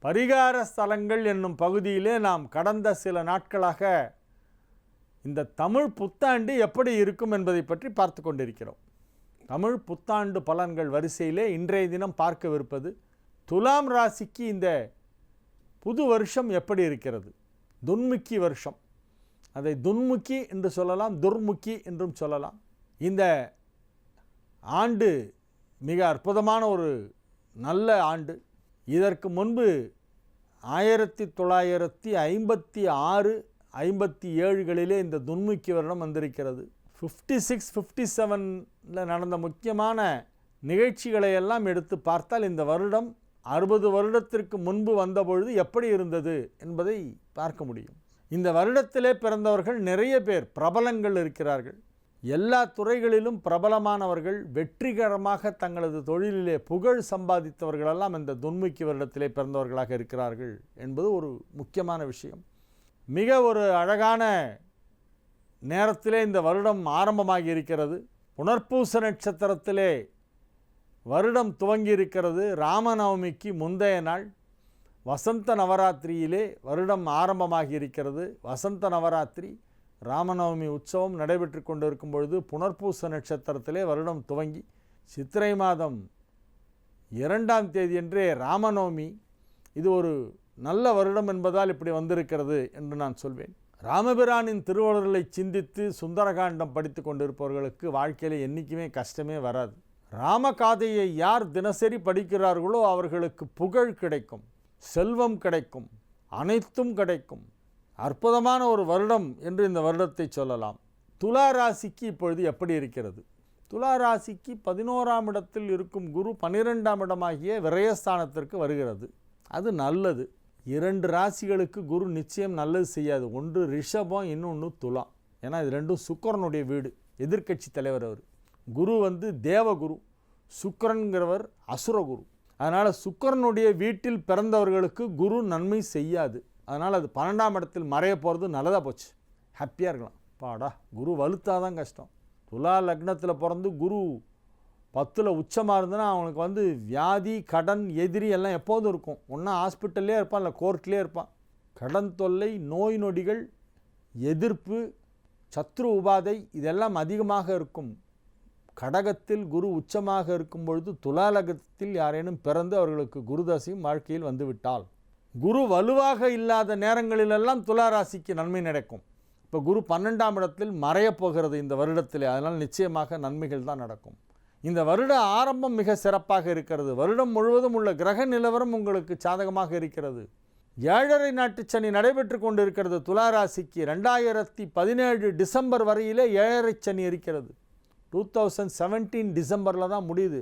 பரிகார ஸ்தலங்கள் என்னும் பகுதியிலே நாம் கடந்த சில நாட்களாக இந்த தமிழ் புத்தாண்டு எப்படி இருக்கும் என்பதை பற்றி பார்த்து கொண்டிருக்கிறோம். தமிழ் புத்தாண்டு பலன்கள் வரிசையிலே இன்றைய தினம் பார்க்கவிருப்பது துலாம் ராசிக்கு இந்த புது வருஷம் எப்படி இருக்கிறது. துன்முக்கி வருஷம், அதை துன்முக்கி என்று சொல்லலாம், துர்முக்கி என்றும் சொல்லலாம். இந்த ஆண்டு மிக அற்புதமான ஒரு நல்ல ஆண்டு. இதற்கு முன்பு 1956-57களிலே இந்த துன்முக்கி வருடம் வந்திருக்கிறது. 56-57 நடந்த முக்கியமான நிகழ்ச்சிகளை எல்லாம் எடுத்து பார்த்தால் இந்த வருடம் 60 வருடத்திற்கு முன்பு வந்தபொழுது எப்படி இருந்தது என்பதை பார்க்க முடியும். இந்த வருடத்திலே பிறந்தவர்கள் நிறைய பேர் பிரபலங்கள் இருக்கிறார்கள். எல்லா துறைகளிலும் பிரபலமானவர்கள், வெற்றிகரமாக தங்களது தொழிலிலே புகழ் சம்பாதித்தவர்களெல்லாம் இந்த துன்முக்கி வருடத்திலே பிறந்தவர்களாக இருக்கிறார்கள் என்பது ஒரு முக்கியமான விஷயம். மிக ஒரு அழகான நேரத்திலே இந்த வருடம் ஆரம்பமாகி இருக்கிறது. புனர்பூச நட்சத்திரத்திலே வருடம் துவங்கி இருக்கிறது. ராமநவமிக்கு முந்தைய நாள் வசந்த நவராத்திரியிலே வருடம் ஆரம்பமாகி இருக்கிறது. வசந்த நவராத்திரி ராமநவமி உற்சவம் நடைபெற்று கொண்டிருக்கும் பொழுது புனர்பூச நட்சத்திரத்திலே வருடம் துவங்கி சித்திரை மாதம் 2ஆம் தேதியன்றே ராமநவமி. இது ஒரு நல்ல வருடம் என்பதால் இப்படி வந்திருக்கிறது என்று நான் சொல்வேன். ராமபிரானின் திருவள்ளுவரை சிந்தித்து சுந்தரகாண்டம் படித்து கொண்டிருப்பவர்களுக்கு வாழ்க்கையில் என்றைக்குமே கஷ்டமே வராது. ராமகாதையை யார் தினசரி படிக்கிறார்களோ அவர்களுக்கு புகழ் கிடைக்கும், செல்வம் கிடைக்கும், அனைத்தும் கிடைக்கும். அற்புதமான ஒரு வருடம் என்று இந்த வருடத்தை சொல்லலாம். துலா ராசிக்கு இப்பொழுது எப்படி இருக்கிறது? துலா ராசிக்கு 11ஆம் இடத்தில் இருக்கும் குரு 12ஆம் இடமாகிய விரயஸ்தானத்திற்கு வருகிறது. அது நல்லது. 2 ராசிகளுக்கு குரு நிச்சயம் நல்லது செய்யாது. ஒன்று ரிஷபம், இன்னொன்று துலா. ஏன்னா இது ரெண்டும் சுக்கிரனுடைய வீடு. எதிர்க்கட்சி தலைவர் அவர். குரு தேவகுரு, சுக்கிரன்கிறவர் அசுரகுரு. அதனால் சுக்கிரனுடைய வீட்டில் பிறந்தவர்களுக்கு குரு நன்மை செய்யாது. அதனால் அது 12ஆம் இடத்தில் மறைய போகிறது நல்லதாக போச்சு. ஹாப்பியாக இருக்கலாம். பாடா, குரு வலுத்தாதான் கஷ்டம். துலா லக்னத்தில் பிறந்து குரு 10ல் உச்சமாக இருந்ததுன்னா அவனுக்கு வியாதி, கடன், எதிரி எல்லாம் எப்போதும் இருக்கும். ஒன்றா ஹாஸ்பிட்டல்லே இருப்பான், இல்லை கோர்ட்லேயே இருப்பான். கடன் தொல்லை, நோய் நொடிகள், எதிர்ப்பு, சத்ரு உபாதை இதெல்லாம் அதிகமாக இருக்கும். கடகத்தில் குரு உச்சமாக இருக்கும் பொழுது துலாலகத்தில் யாரேனும் பிறந்து அவர்களுக்கு குருதசையும் வாழ்க்கையில் வந்துவிட்டால், குரு வலுவாக இல்லாத நேரங்களிலெல்லாம் துளாராசிக்கு நன்மை நடக்கும். இப்போ குரு 12ஆம் இடத்தில் மறையப் போகிறது இந்த வருடத்திலே. அதனால் நிச்சயமாக நன்மைகள் தான் நடக்கும். இந்த வருட ஆரம்பம் மிக சிறப்பாக இருக்கிறது. வருடம் முழுவதும் உள்ள கிரக நிலவரம் உங்களுக்கு சாதகமாக இருக்கிறது. 7.5 நாட்டு சனி நடைபெற்று கொண்டிருக்கிறது துளாராசிக்கு. 2017 டிசம்பர் வரையிலே 7.5 சனி இருக்கிறது. 2017 டிசம்பரில் தான் முடியுது.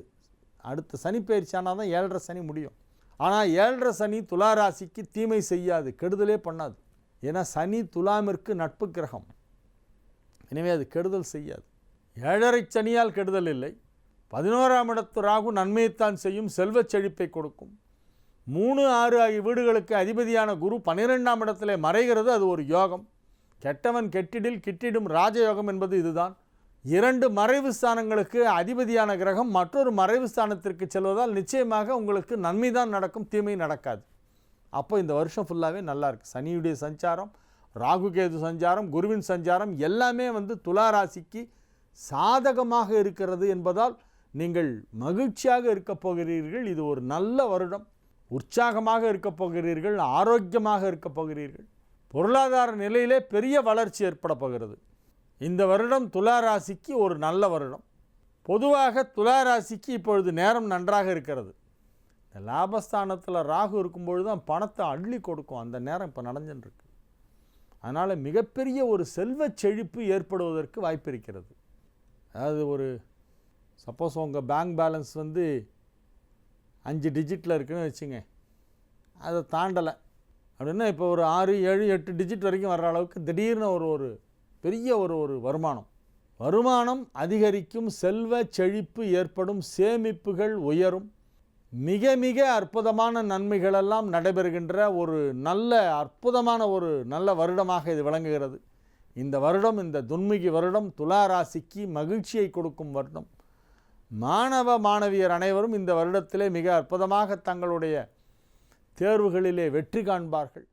அடுத்த சனி பயிற்சியானால் தான் 7.5 சனி முடியும். ஆனால் 7.5 சனி துளாராசிக்கு தீமை செய்யாது, கெடுதலே பண்ணாது. ஏன்னா சனி துலாமிற்கு நட்பு கிரகம். எனவே அது கெடுதல் செய்யாது. 7.5 சனியால் கெடுதல் இல்லை. 11ஆம் இடத்து ராகு நன்மையைத்தான் செய்யும், செல்வச் செழிப்பை கொடுக்கும். 3, 6 ஆகிய வீடுகளுக்கு அதிபதியான குரு 12ஆம் இடத்திலே மறைகிறது. அது ஒரு யோகம். கெட்டவன் கெட்டிடில் கிட்டிடும் ராஜயோகம் என்பது இதுதான். 2 மறைவு ஸ்தானங்களுக்கு அதிபதியான கிரகம் மற்றொரு மறைவு ஸ்தானத்திற்கு செல்வதால் நிச்சயமாக உங்களுக்கு நன்மை தான் நடக்கும், தீமை நடக்காது. அப்போ இந்த வருஷம் ஃபுல்லாகவே நல்லா இருக்குது. சனியுடைய சஞ்சாரம், ராகுகேது சஞ்சாரம், குருவின் சஞ்சாரம் எல்லாமே துளாராசிக்கு சாதகமாக இருக்கிறது என்பதால் நீங்கள் மகிழ்ச்சியாக இருக்கப் போகிறீர்கள். இது ஒரு நல்ல வருடம். உற்சாகமாக இருக்கப் போகிறீர்கள், ஆரோக்கியமாக இருக்கப் போகிறீர்கள். பொருளாதார நிலையிலே பெரிய வளர்ச்சி ஏற்பட போகிறது. இந்த வருடம் துளாராசிக்கு ஒரு நல்ல வருடம். பொதுவாக துளாராசிக்கு இப்பொழுது நேரம் நன்றாக இருக்கிறது. இந்த லாபஸ்தானத்தில் ராகு இருக்கும்பொழுது தான் பணத்தை அள்ளி கொடுக்கும். அந்த நேரம் இப்போ நடந்துட்டுருக்கு. அதனால் மிகப்பெரிய ஒரு செல்வச் செழிப்பு ஏற்படுவதற்கு வாய்ப்பு இருக்கிறது. அதாவது ஒரு சப்போஸ் உங்கள் பேங்க் பேலன்ஸ் 5 டிஜிட்டில் இருக்குன்னு வச்சுங்க, அதை தாண்டலை அப்படின்னா இப்போ ஒரு 6, 7, 8 டிஜிட் வரைக்கும் வர்ற அளவுக்கு திடீர்னு ஒரு பெரிய ஒரு வருமானம் அதிகரிக்கும், செல்வ செழிப்பு ஏற்படும், சேமிப்புகள் உயரும், மிக மிக அற்புதமான நன்மைகளெல்லாம் நடைபெறுகின்ற ஒரு அற்புதமான ஒரு நல்ல வருடமாக இது விளங்குகிறது. இந்த வருடம், இந்த துன்முகி வருடம் துளாராசிக்கு மகிழ்ச்சியை கொடுக்கும் வருடம். மாணவ மாணவியர் அனைவரும் இந்த வருடத்திலே மிக அற்புதமாக தங்களுடைய தேர்வுகளிலே வெற்றி காண்பார்கள்.